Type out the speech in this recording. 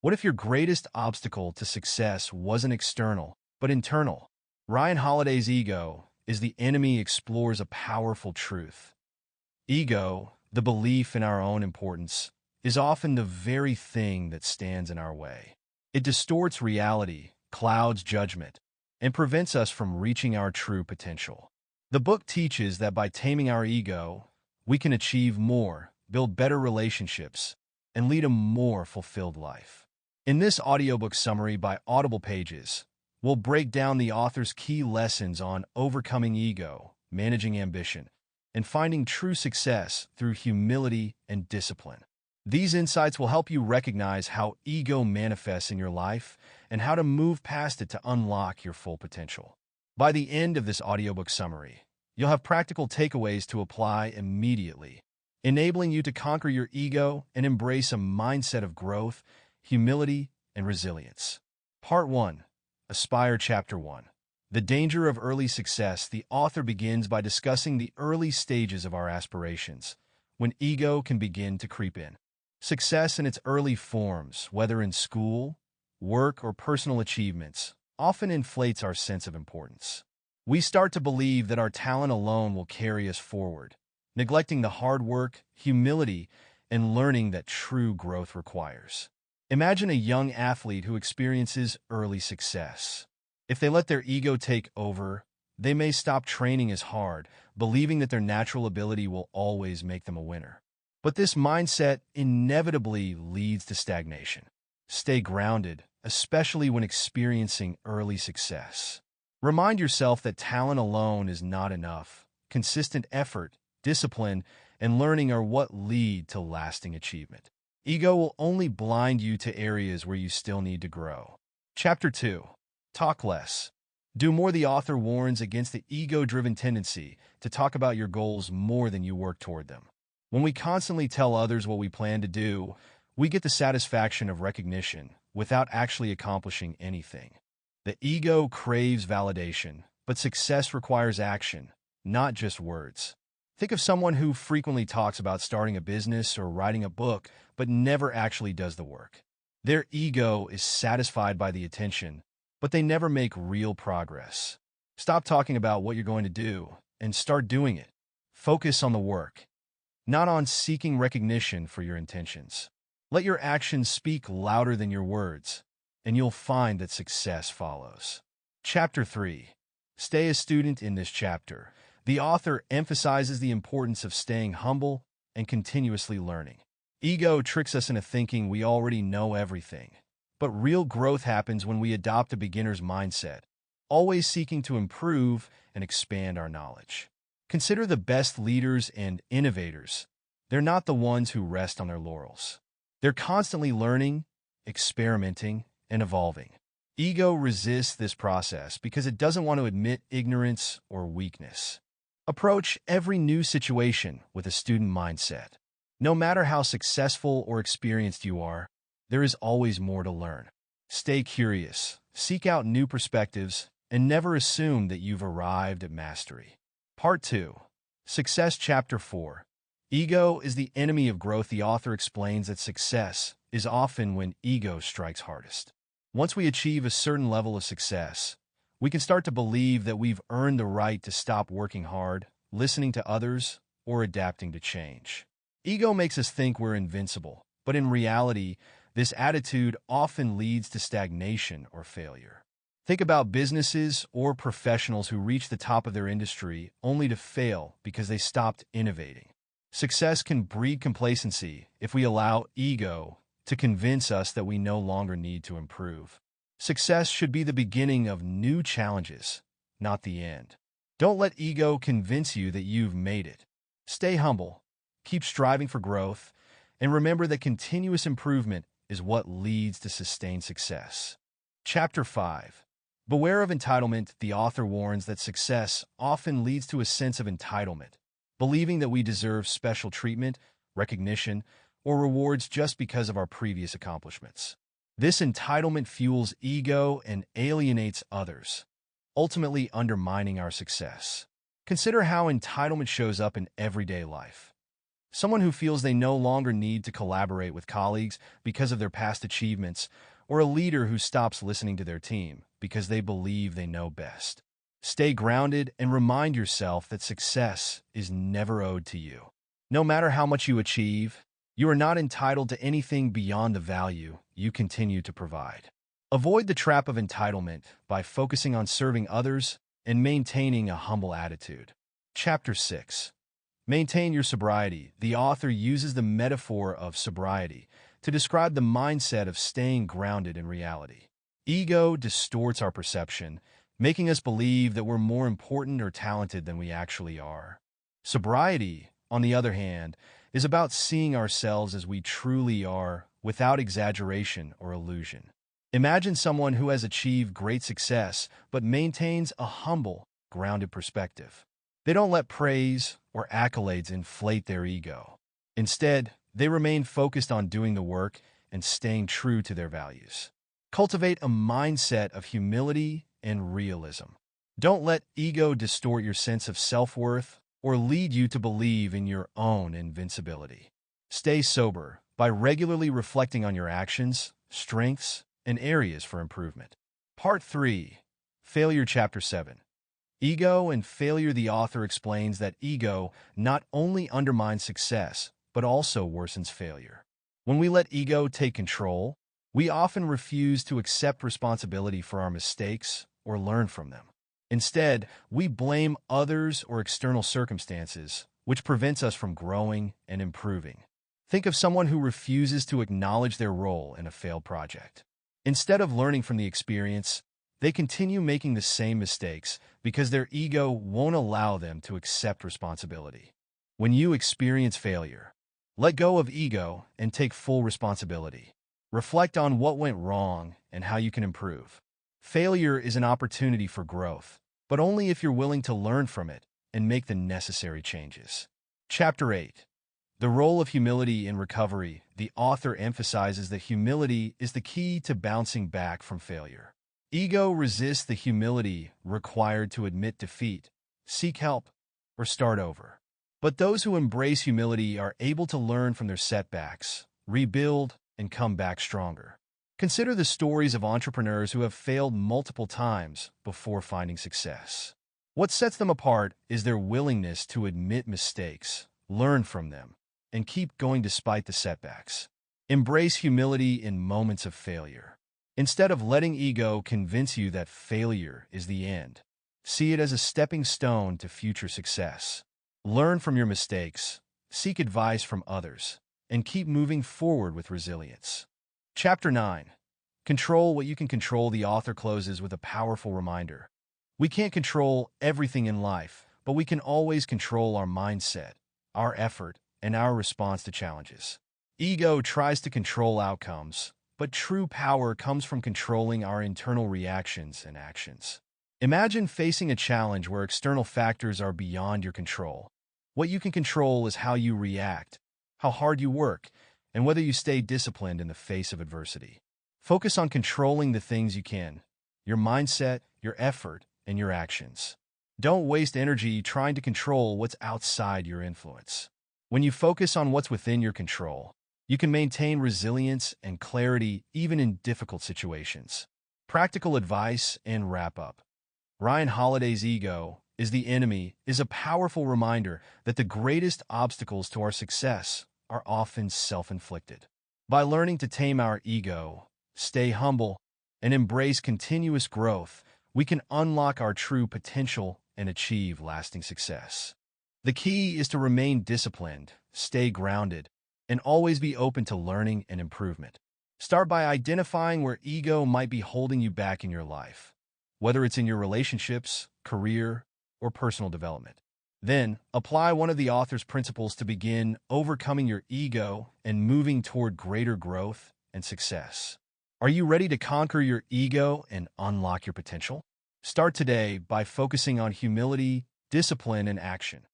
What if your greatest obstacle to success wasn't external, but internal? Ryan Holiday's ego is the enemy explores a powerful truth. Ego, the belief in our own importance, is often the very thing that stands in our way. It distorts reality, clouds judgment, and prevents us from reaching our true potential. The book teaches that by taming our ego, we can achieve more, build better relationships, and lead a more fulfilled life. In this audiobook summary by AudiblePages, we'll break down the author's key lessons on overcoming ego, managing ambition, and finding true success through humility and discipline. These insights will help you recognize how ego manifests in your life and how to move past it to unlock your full potential. By the end of this audiobook summary, you'll have practical takeaways to apply immediately, enabling you to conquer your ego and embrace a mindset of growth, humility, and resilience. Part 1. Aspire Chapter 1. The Danger of Early Success. The author begins by discussing the early stages of our aspirations, when ego can begin to creep in. Success in its early forms, whether in school, work, or personal achievements, often inflates our sense of importance. We start to believe that our talent alone will carry us forward, neglecting the hard work, humility, and learning that true growth requires. Imagine a young athlete who experiences early success. If they let their ego take over, they may stop training as hard, believing that their natural ability will always make them a winner. But this mindset inevitably leads to stagnation. Stay grounded, especially when experiencing early success. Remind yourself that talent alone is not enough. Consistent effort, discipline, and learning are what lead to lasting achievement. Ego will only blind you to areas where you still need to grow. Chapter 2. Talk less. Do more. The author warns against the ego-driven tendency to talk about your goals more than you work toward them. When we constantly tell others what we plan to do, we get the satisfaction of recognition without actually accomplishing anything. The ego craves validation, but success requires action, not just words. Think of someone who frequently talks about starting a business or writing a book, but never actually does the work. Their ego is satisfied by the attention, but they never make real progress. Stop talking about what you're going to do and start doing it. Focus on the work, not on seeking recognition for your intentions. Let your actions speak louder than your words, and you'll find that success follows. Chapter 3. Stay a student. In this chapter, the author emphasizes the importance of staying humble and continuously learning. Ego tricks us into thinking we already know everything, but real growth happens when we adopt a beginner's mindset, always seeking to improve and expand our knowledge. Consider the best leaders and innovators. They're not the ones who rest on their laurels. They're constantly learning, experimenting, and evolving. Ego resists this process because it doesn't want to admit ignorance or weakness. Approach every new situation with a student mindset. No matter how successful or experienced you are, there is always more to learn. Stay curious, seek out new perspectives, and never assume that you've arrived at mastery. Part 2. Success. Chapter 4. Ego is the enemy of growth. The author explains that success is often when ego strikes hardest. Once we achieve a certain level of success, we can start to believe that we've earned the right to stop working hard, listening to others, or adapting to change. Ego makes us think we're invincible, but in reality, this attitude often leads to stagnation or failure. Think about businesses or professionals who reach the top of their industry only to fail because they stopped innovating. Success can breed complacency if we allow ego to convince us that we no longer need to improve. Success should be the beginning of new challenges, not the end. Don't let ego convince you that you've made it. Stay humble, keep striving for growth, and remember that continuous improvement is what leads to sustained success. Chapter 5. Beware of entitlement. The author warns that success often leads to a sense of entitlement, believing that we deserve special treatment, recognition, or rewards just because of our previous accomplishments. This entitlement fuels ego and alienates others, ultimately undermining our success. Consider how entitlement shows up in everyday life. Someone who feels they no longer need to collaborate with colleagues because of their past achievements, or a leader who stops listening to their team because they believe they know best. Stay grounded and remind yourself that success is never owed to you. No matter how much you achieve, you are not entitled to anything beyond the value you continue to provide. Avoid the trap of entitlement by focusing on serving others and maintaining a humble attitude. Chapter 6. Maintain your sobriety. The author uses the metaphor of sobriety to describe the mindset of staying grounded in reality. Ego distorts our perception, making us believe that we're more important or talented than we actually are. Sobriety, on the other hand, is about seeing ourselves as we truly are without exaggeration or illusion. Imagine someone who has achieved great success but maintains a humble, grounded perspective. They don't let praise or accolades inflate their ego. Instead, they remain focused on doing the work and staying true to their values. Cultivate a mindset of humility and realism. Don't let ego distort your sense of self-worth or lead you to believe in your own invincibility. Stay sober by regularly reflecting on your actions, strengths, and areas for improvement. Part 3. Failure Chapter 7. Ego and failure. The author explains that ego not only undermines success, but also worsens failure. When we let ego take control, we often refuse to accept responsibility for our mistakes or learn from them. Instead, we blame others or external circumstances, which prevents us from growing and improving. Think of someone who refuses to acknowledge their role in a failed project. Instead of learning from the experience, they continue making the same mistakes because their ego won't allow them to accept responsibility. When you experience failure, let go of ego and take full responsibility. Reflect on what went wrong and how you can improve. Failure is an opportunity for growth, but only if you're willing to learn from it and make the necessary changes. Chapter 8. The role of humility in recovery. The author emphasizes that humility is the key to bouncing back from failure. Ego resists the humility required to admit defeat, seek help, or start over. But those who embrace humility are able to learn from their setbacks, rebuild, and come back stronger. Consider the stories of entrepreneurs who have failed multiple times before finding success. What sets them apart is their willingness to admit mistakes, learn from them, and keep going despite the setbacks. Embrace humility in moments of failure. Instead of letting ego convince you that failure is the end, see it as a stepping stone to future success. Learn from your mistakes, seek advice from others, and keep moving forward with resilience. Chapter 9. Control what you can control. The author closes with a powerful reminder. We can't control everything in life, but we can always control our mindset, our effort, and our response to challenges. Ego tries to control outcomes, but true power comes from controlling our internal reactions and actions. Imagine facing a challenge where external factors are beyond your control. What you can control is how you react, how hard you work, and whether you stay disciplined in the face of adversity. Focus on controlling the things you can, your mindset, your effort, and your actions. Don't waste energy trying to control what's outside your influence. When you focus on what's within your control, you can maintain resilience and clarity even in difficult situations. Practical advice and wrap-up. Ryan Holiday's Ego is the Enemy is a powerful reminder that the greatest obstacles to our success are often self-inflicted. By learning to tame our ego, stay humble, and embrace continuous growth, we can unlock our true potential and achieve lasting success. The key is to remain disciplined, stay grounded, and always be open to learning and improvement. Start by identifying where ego might be holding you back in your life, whether it's in your relationships, career, or personal development. Then, apply one of the author's principles to begin overcoming your ego and moving toward greater growth and success. Are you ready to conquer your ego and unlock your potential? Start today by focusing on humility, discipline, and action.